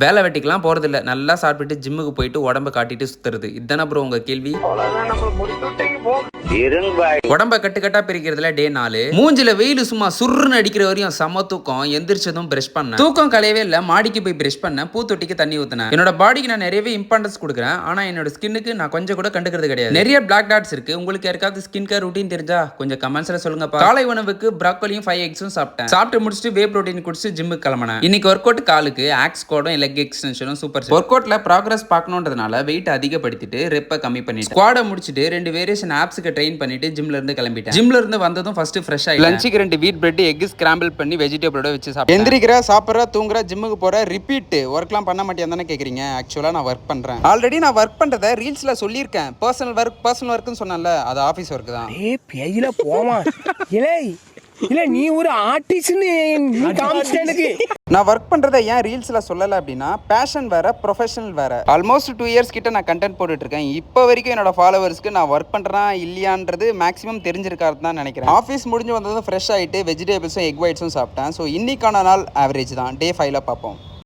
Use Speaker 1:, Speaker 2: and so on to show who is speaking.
Speaker 1: வேலை வெட்டிக்கலாம் போறதில்ல, நல்லா சாப்பிட்டுட்டு ஜிம்முக்கு போயிட்டு உடம்ப காட்டிட்டு சுத்துறது. இதானே ப்ரோ உங்க கேள்வி? உடம்ப கட்டுக்கட்டா பிரிக்கிறதுல டே 4. மூஞ்சில வெயில் சும்மா சுருன்னு அடிக்கிற வரையும் செம தூக்கம். எந்திரிச்சதும் பிரஷ் பண்ண தூக்கம் கலையவே இல்ல. மாடிக்கு போய் பிரஷ் பண்ண, பூத்தொட்டிக்கு தண்ணி ஊத்தினேன். என்னோட பாடிக்கு நான் நிறையவே இம்பார்ட்டன்ஸ் கொடுக்குறேன். ஆனா என்னோட ஸ்கின்னுக்கு நான் கொஞ்சம் கூட கண்டுக்கிறது கிடையாது. நிறைய பிளாக் டாட்ஸ் இருக்கு. உங்களுக்கு யாருக்காவது ஸ்கின் கேர் ரூட்டீன் தெரிஞ்சா கொஞ்சம் கமெண்ட்ஸ்ல சொல்லுங்கப்பா. காலை உணவுக்கு ப்ராக்கோலியும் 5 எக்ஸும் சாப்பிட்டேன். சாப்பிட்டு முடிச்சுட்டு வே ப்ரோட்டீன் குடிச்சு ஜிம்முக்கு கிளம்பினேன். இன்னைக்கு ஒர்க் அவுட் காலுக்கு ஆக்ஸ் கோடும் லெக் எக்ஸ்டென்ஷனும் சூப்பர். ஒர்க் அவுட்ல ப்ராக்ரஸ் பார்க்கணுன்றதுனால வெயிட் அதிகப்படுத்திட்டு ரெப்பை கம்மி பண்ணிட்டு ஸ்குவாட முடிச்சிட்டு 2 வேரியேஷன் ஆப்ஸ்க்கு ட்ரெயின் பண்ணிட்டு ஜிம்ல இருந்து கிளம்பிட்டேன். ஜிம்ல இருந்து வந்ததும் ஃபர்ஸ்ட் ஃப்ரெஷ் ஆகி லஞ்சுக்கு 2 வீட் பிரெட் எக் ஸ்கிராம்பிள் பண்ணி வெஜிடபிளோட வச்சு சாப்பிட்டேன். எந்திரிக்கிற, சாப்பிட்ற, தூங்குற, ஜிம்முக்கு போற, ரிப்பீட். ஒர்க்லாம் பண்ண மாட்டேன் தானே கேக்குறீங்க? ஆக்சுவலா நான் ஒர்க் பண்றேன். ஆல்ரெடி நான் ஒர்க் பண்றதை ரீல்ஸ்ல சொல்லியிருக்கேன். பர்சனல் ஒர்க்னு சொன்னேன்ல, அது ஆஃபீஸ் ஒர்க் தான்.
Speaker 2: ஏய் பேயில போமா இலே இல்ல நீ ஒரு ஆர்டிஸ்ட்னு நீ காமிச்சேனுக்கு.
Speaker 1: நான் ஒர்க் பண்றதை ஏன் ரீல்ஸ்ல சொல்லல அப்படின்னா, பேஷன் வேற, ப்ரொஃபஷனல் வேற. ஆல்மோஸ்ட் 2 இயர்ஸ் கிட்ட நான் கண்டென்ட் போட்டுட்டு இருக்கேன். இப்போ வரைக்கும் என்னோட ஃபாலோவர்ஸ்க்கு நான் ஒர்க் பண்றேன் இல்லையான்றது மேக்ஸிமம் தெரிஞ்சிருக்காரு தான் நினைக்கிறேன். ஆஃபீஸ் முடிஞ்சு வந்ததும் ஃப்ரெஷ் ஆயிட்டு வெஜிடபிள்ஸும் எக் ஒயிட்ஸும் சாப்பிட்டேன். ஸோ இன்னைக்கான நாள் ஆவரேஜ் தான். டே 5ல பார்ப்போம்.